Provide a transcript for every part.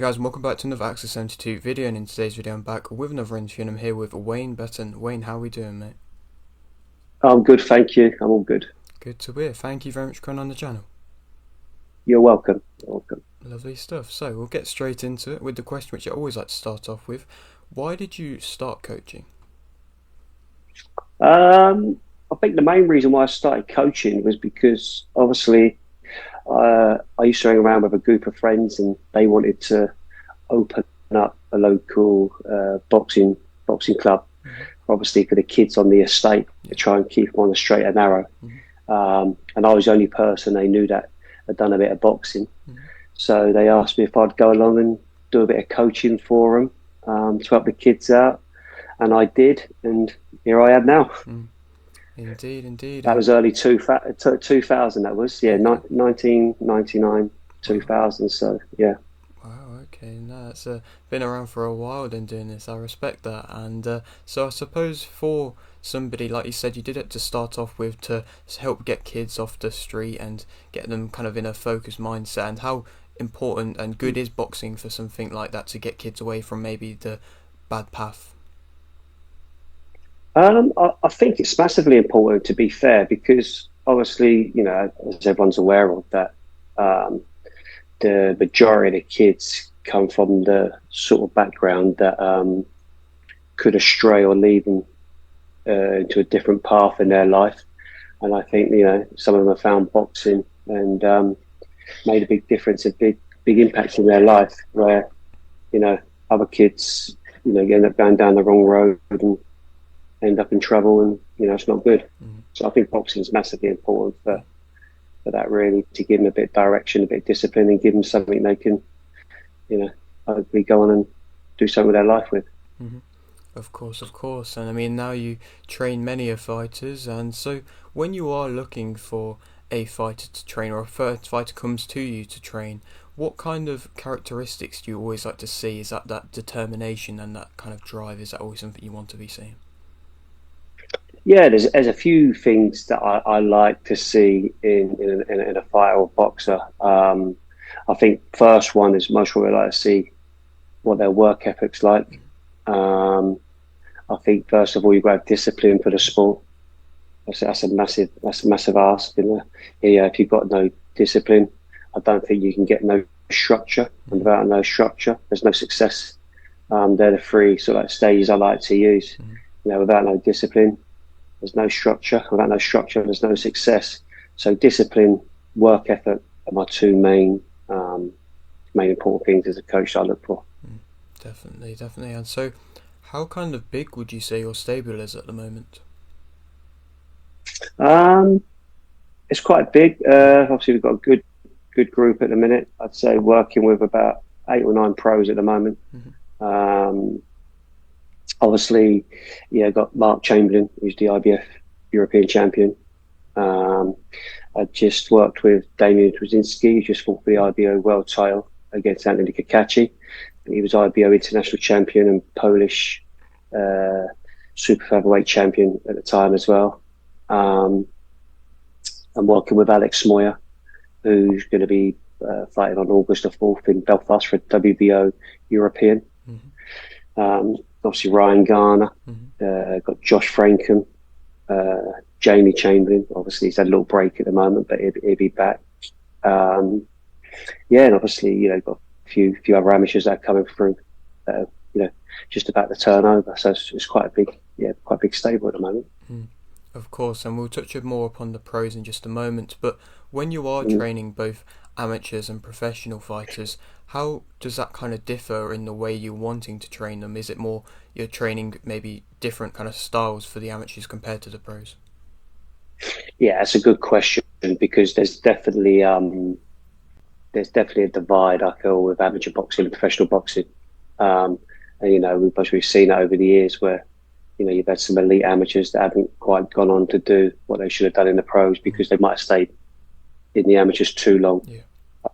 guys, and welcome back to another Access 72 video, and in today's video I'm back with another interview and I'm here with Wayne Batten. Wayne, how are we doing, mate? I'm good, thank you. I'm all good. Good to hear. Thank you very much for coming on the channel. You're welcome. You're welcome. Lovely stuff. So we'll get straight into it with the question which I always like to start off with. Why did you start coaching? I think the main reason why I started coaching was because obviously I used to hang around with a group of friends and they wanted to open up a local boxing club, obviously for the kids on the estate to try and keep them on the straight and narrow. And I was the only person they knew that had done a bit of boxing. So they asked me if I'd go along and do a bit of coaching for them to help the kids out. And I did, and here I am now. Indeed, indeed. That was early 2000, that was, yeah, 1999, 2000, so yeah. Wow, okay, no, it's been around for a while then doing this, I respect that. And so I suppose for somebody, like you said, you did it to start off with to help get kids off the street and get them kind of in a focused mindset, and how important and good is boxing for something like that to get kids away from maybe the bad path? I think it's massively important, to be fair, because obviously, you know, as everyone's aware of that, the majority of the kids come from the sort of background that could astray or lead them into a different path in their life. And I think, you know, some of them have found boxing and made a big difference, a big impact in their life, where, you know, other kids, you know, end up going down the wrong road and end up in trouble, and you know it's not good. So I think boxing is massively important for that, really, to give them a bit of direction, a bit of discipline, and give them something they can, you know, hopefully go on and do something with their life with. Of course, of course. And I mean, now you train many of fighters, and so when you are looking for a fighter to train, or a first fighter comes to you to train, what kind of characteristics do you always like to see? Is that determination and that kind of drive? Is that always something you want to be seeing? Yeah, there's a few things that I like to see in a fighter or boxer. I think first one is most probably like to see what their work ethic's like. I think first of all you've got to have discipline for the sport. That's a massive ask. You know? Yeah, if you've got no discipline, I don't think you can get no structure. And without no structure, there's no success. They're the three sort of like stages I like to use. You know, without no discipline, there's no structure. Without no structure, there's no success. So discipline, work ethic are my two main important things as a coach I look for. Definitely, definitely. And so, how kind of big would you say your stable is at the moment? It's quite big. Obviously, we've got a good group at the minute. I'd say working with about 8 or 9 pros at the moment. Obviously, yeah, got Mark Chamberlain, who's the IBF European champion. I just worked with Damian Trzynski, who just fought for the IBO world title against Anthony Kakachi. He was IBO international champion and Polish super featherweight champion at the time as well. I'm working with Alex Moyer, who's going to be fighting on August the 4th in Belfast for WBO European. Obviously Ryan Garner, got Josh Frankham, Jamie Chamberlain. Obviously he's had a little break at the moment, but he'll be back. Yeah, and obviously, you know, got a few other amateurs that are coming through, you know, just about the turnover. So it's quite a big stable at the moment. Of course, and we'll touch more upon the pros in just a moment. But when you are training both amateurs and professional fighters, how does that kind of differ in the way you're wanting to train them? Is it more you're training maybe different kind of styles for the amateurs compared to the pros? Yeah, that's a good question, because there's definitely a divide, I feel, with amateur boxing and professional boxing. And you know, we've seen it over the years where, you know, you've had some elite amateurs that haven't quite gone on to do what they should have done in the pros because they might have stayed in the amateurs too long. Yeah.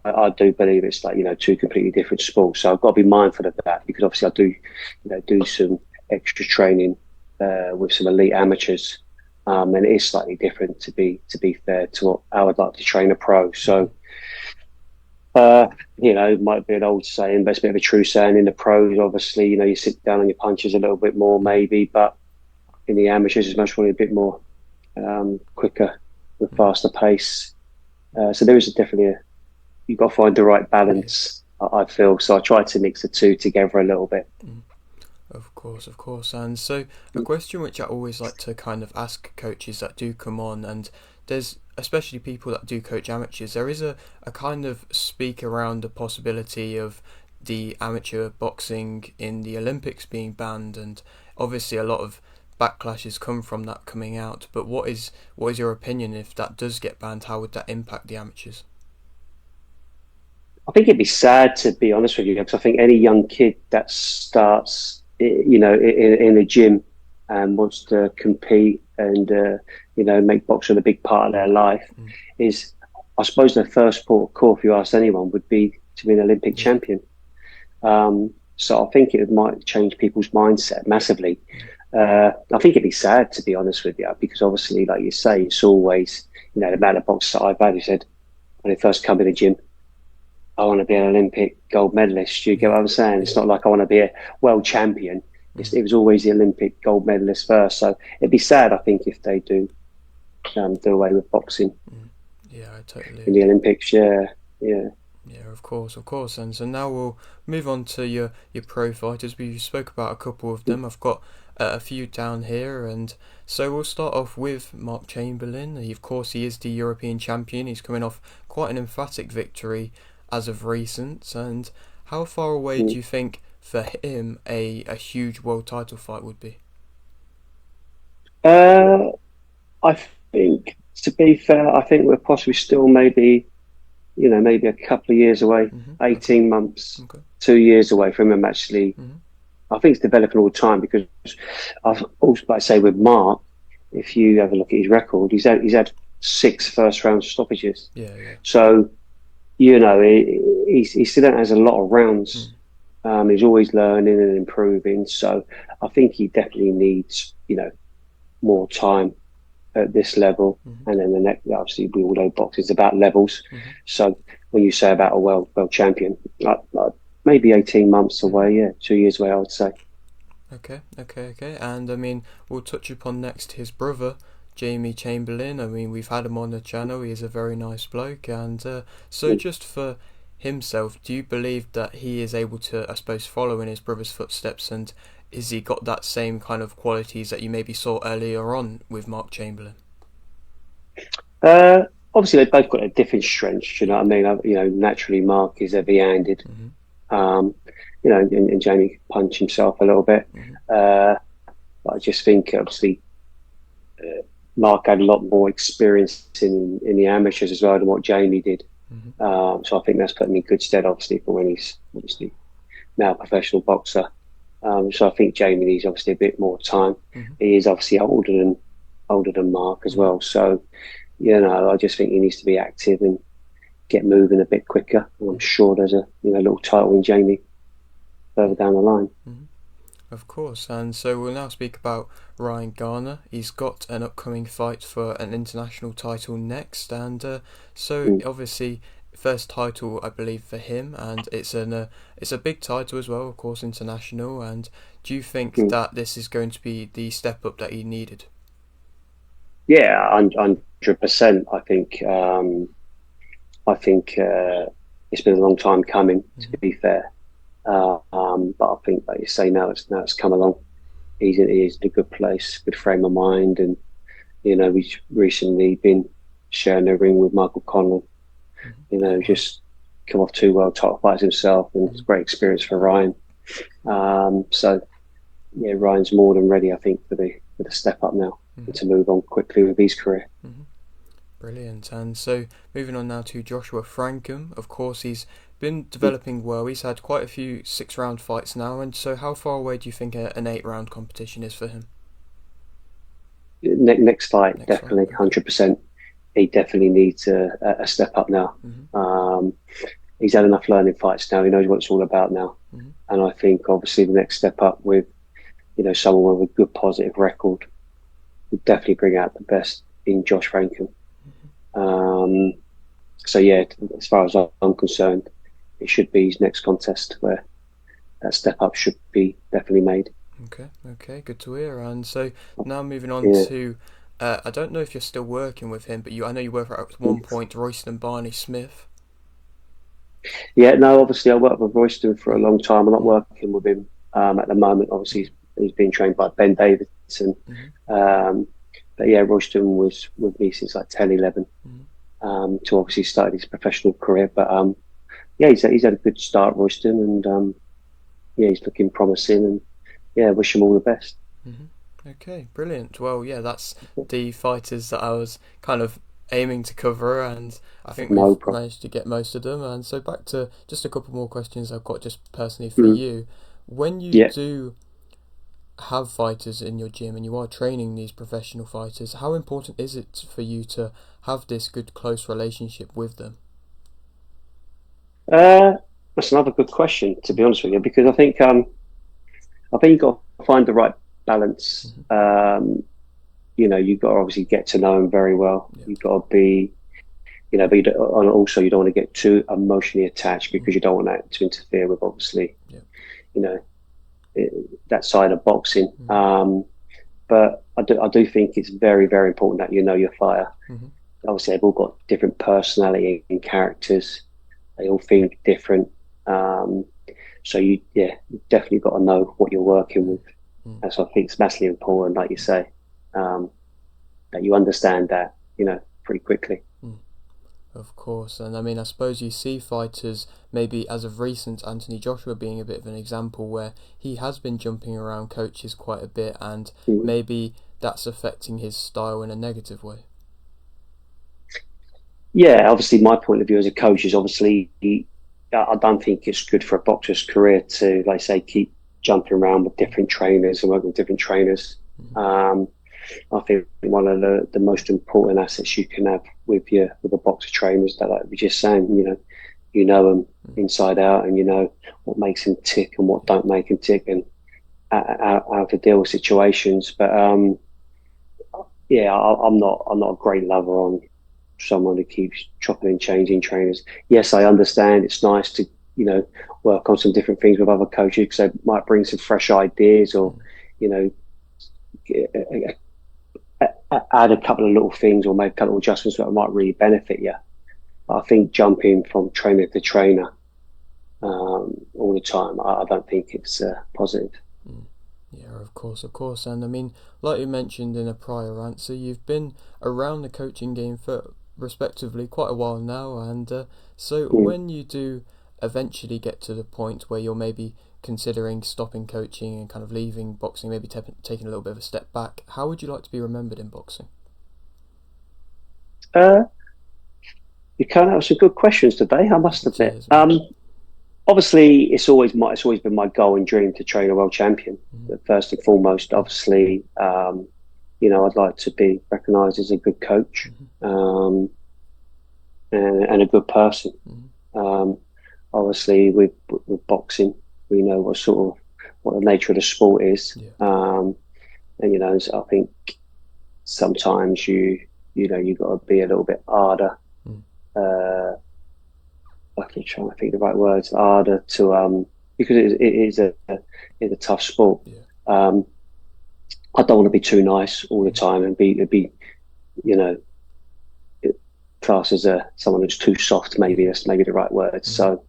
I do believe it's like, you know, two completely different sports. So I've got to be mindful of that, because obviously I do, you know, do some extra training with some elite amateurs, and it is slightly different, to be fair, to what I would like to train a pro. So Uh, it might be an old saying, but it's a bit of a true saying. In the pros, obviously, you sit down on your punches a little bit more, Mm, maybe, but in the amateurs, it's much probably a bit more quicker with mm, faster pace. So there is definitely you've got to find the right yeah. balance. I feel so. I try to mix the two together a little bit. Mm. Of course, of course. And so, a question which I always like to kind of ask coaches that do come on, and there's especially people that do coach amateurs, there is a kind of speak around the possibility of the amateur boxing in the Olympics being banned, and obviously a lot of backlashes come from that coming out. But what is your opinion if that does get banned? How would that impact the amateurs? I think it'd be sad to be honest with you, because I think any young kid that starts, in a gym and wants to compete and make boxing a big part of their life, Mm. is, I suppose, the first port of call, if you ask anyone, would be to be an Olympic Yeah. champion. So I think it might change people's mindset massively. Mm. I think it'd be sad to be honest with you, because obviously, like you say, it's always, the amount of boxers that I've had who said when they first come in the gym, I want to be an Olympic gold medalist. You get Yeah. what I'm saying? It's Yeah. not like I want to be a world champion. Mm. It was always the Olympic gold medalist first. So it'd be sad, I think, if they do away with boxing Mm. Yeah, I totally in the agree. Olympics. Yeah, yeah. Yeah, of course, of course. And so now we'll move on to your pro fighters. We spoke about a couple of them. I've got a few down here, and so we'll start off with Mark Chamberlain. Of course, he is the European champion. He's coming off quite an emphatic victory as of recent. And how far away do Mm. you think for him a huge world title fight would be? Uh, I think, to be fair, I think we're possibly still maybe a couple of years away, Okay. 18 months, Okay. 2 years away from him actually. Mhm. I think it's developing all the time, because I've also, like I say, with Mark, if you have a look at his record, he's had six first round stoppages. Yeah. Yeah. So, he still has a lot of rounds. Mm. He's always learning and improving. So I think he definitely needs, more time at this level. Mhm. And then the next, obviously, we all know boxing is about levels. Mhm. So when you say about a world champion, maybe 18 months Mhm. away, yeah, 2 years away, I would say. Okay, okay, okay. And I mean, we'll touch upon next his brother, Jamie Chamberlain. I mean, we've had him on the channel. He is a very nice bloke. And so, just for himself, do you believe that he is able to, I suppose, follow in his brother's footsteps? And is he got that same kind of qualities that you maybe saw earlier on with Mark Chamberlain? Uh, Obviously, they've both got a different strengths. You know Yeah. what I mean? Naturally, Mark is heavy-handed. Mhm. Um, and Jamie can punch himself a little bit. Mhm. Uh, but I just think, obviously, Mark had a lot more experience in the amateurs as well than what Jamie did. Mhm. So I think that's put him in good stead, obviously, for when he's obviously now a professional boxer. So I think Jamie needs obviously a bit more time. Mhm. He is obviously older than Mark as Mhm. well. So I just think he needs to be active and get moving a bit quicker. And I'm Mhm. sure there's a little title in Jamie further down the line. Mhm. Of course, and so we'll now speak about Ryan Garner. He's got an upcoming fight for an international title next, and so Mm, obviously first title I believe for him, and it's a big title as well, of course, international. And do you think mm. that this is going to be the step up that he needed? Yeah, 100%. I think it's been a long time coming. To Hmm. be fair, but I think, like you say, now it's come along. He's in a good place, good frame of mind, and he's recently been sharing the ring with Michael Conlan. Hmm. Oh wow. Just come off two world title fights himself, and it's a Hmm. great experience for Ryan. So yeah, Ryan's more than ready, I think, for the step up now and Hmm. to move on quickly with his career. Hmm. Brilliant. And so moving on now to Joshua Frankham. Of course, he's been developing well. He's had quite a few 6 round fights now. And so, how far away do you think an 8 round competition is for him? Next fight, Next fight. definitely, Okay. 100%. He definitely needs a step up now. Mhm. Um, he's had enough learning fights now. He knows what it's all about now. Mhm. And I think obviously the next step up with, someone with a good positive record would definitely bring out the best in Josh Frankham. Mhm. Um, So yeah, as far as I'm concerned, it should be his next contest where that step up should be definitely made. Okay, okay, good to hear. And so now moving on Yeah. to, I don't know if you're still working with him, but I know you were at one point Royston Barney Smith. Yeah, no, obviously I worked with Royston for a Mm-hmm. long time. I'm not Mm-hmm. working with him at the moment. Obviously, he's being trained by Ben Davidson. Mm-hmm. Um, but yeah, Royston was with me since like 10, 11, Mm-hmm. to obviously start his professional career. But yeah, he's had a good start, Royston, and yeah, he's looking promising. And yeah, wish him all the best. Mm-hmm. Okay, brilliant. Well, yeah, that's the fighters that I was kind of aiming to cover, and I think No we've problem. managed to get most of them. And so back to just a couple more questions I've got just personally for Mm, you. When you yeah. do have fighters in your gym and you are training these professional fighters, how important is it for you to have this good close relationship with them? Uh, that's another good question, to be honest with you, because I think you've got to find the right balance. Mm-hmm. You know, you've got to obviously get to know them very well. Yeah. You've got to be, you know, but you don't, and also you don't want to get too emotionally attached Mm-hmm. because you don't want that to interfere with obviously, Yeah. you know, it, that side of boxing. Mm-hmm. But I do think it's very, very important that you know your fighter. Mm-hmm. Obviously, they've all got different personality and characters. They all think different. Um, so yeah, you definitely got to know what you're working with. Mm-hmm. And so I think it's massively important, like you say, um, that you understand that, you know, pretty quickly. Mm-hmm. Of course, and I mean, I suppose you see fighters, maybe as of recent, Anthony Joshua being a bit of an example where he has been jumping around coaches quite a bit, and Mm. maybe that's affecting his style in a negative way. Yeah, obviously, my point of view as a coach is obviously I don't think it's good for a boxer's career to, like say, keep jumping around with different trainers and working with different trainers. Mm-hmm. Um, I think one of the most important assets you can have with a boxer trainer is that, like we just saying, you know them Mm-hmm. inside out, and you know what makes him tick and what Yeah. don't make him tick, and how to deal with situations. But yeah, I'm not a great lover on someone who keeps chopping and changing trainers. Yes, I understand it's nice to work on some different things with other coaches because they might bring some fresh ideas or Mm-hmm. you know add a couple of little things or make a couple of adjustments that might really benefit you. But I think jumping from trainer to trainer all the time, I don't think it's positive. Mm. Yeah, of course, of course. And I mean, like you mentioned in a prior answer, you've been around the coaching game for respectively quite a while now. And so Mm. when you do eventually get to the point where you're maybe considering stopping coaching and kind of leaving boxing, maybe taking a little bit of a step back, how would you like to be remembered in boxing? Uh, you kind of some good questions today, I must admit. Cheers, man. Obviously, it's always been my goal and dream to train a world champion. Mm-hmm. But first and foremost, obviously, I'd like to be recognised as a good coach Mm-hmm. um, and a good person. Mm-hmm. Um, obviously, with boxing, we know what the nature of the sport is, Yeah. and so I think sometimes you got to be a little bit harder. Mm. Uh, I keep trying to think the right words. Harder to because it's a tough sport. Yeah. Um, I don't want to be too nice all the Mm-hmm. time and be you know classed as someone who's too soft. Maybe Mm-hmm. that's maybe the right word. Mm-hmm. So,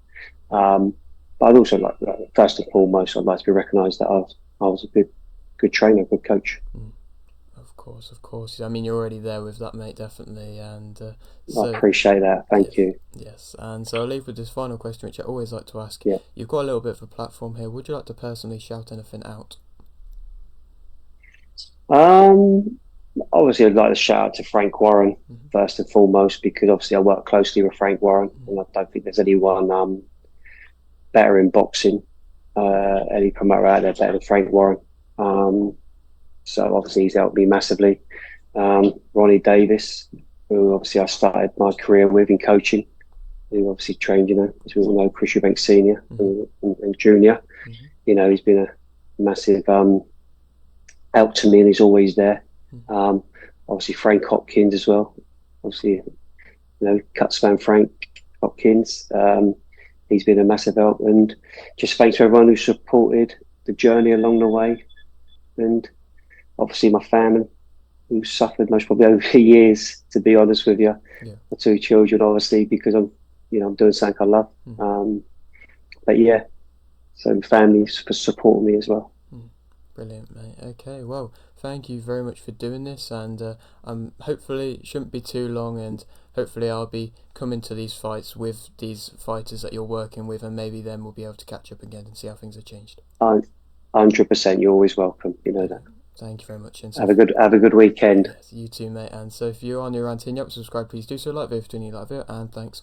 um, but I'd also like first and foremost, I'd like to be recognised that I was a good trainer, good coach. Mm. Of course, of course. I mean, you're already there with that, mate, definitely. And I so, appreciate that. Thank yes, you. yes. And so I'll leave with this final question, which I always like to ask. Yeah. You've got a little bit of a platform here. Would you like to personally shout anything out? Um, Obviously, I'd like to shout out to Frank Warren Mm-hmm. first and foremost because obviously I work closely with Frank Warren, Mm-hmm. and I don't think there's anyone better in boxing, any promoter out there better than Frank Warren. Um, so obviously he's helped me massively. Ronnie Davis, who obviously I started my career with in coaching, who obviously trained, as we all know, Chris Eubank Senior Mm-hmm. and Junior. Mm-hmm. He's been a massive help to me, and he's always there. Mm-hmm. Um, Obviously Frank Hopkins as well. Obviously Cuts Van Frank Hopkins. He's been a massive help, and just thanks to everyone who supported the journey along the way, and obviously my family who suffered most probably over the years. To be honest with you, Yeah. my two children, obviously, because I'm doing something I love. Mm. But yeah, so families for supporting me as well. Mm. Brilliant, mate. Okay, well, thank you very much for doing this, and hopefully it shouldn't be too long, and hopefully I'll be coming to these fights with these fighters that you're working with, and maybe then we'll be able to catch up again and see how things have changed. 100%, you're always welcome. You know that. Brilliant. Thank you very much. And so, Have a good weekend. yes, you too, mate. And so, if you're on your round 10 yet, subscribe, please do so. Like the video if you like the video, and thanks.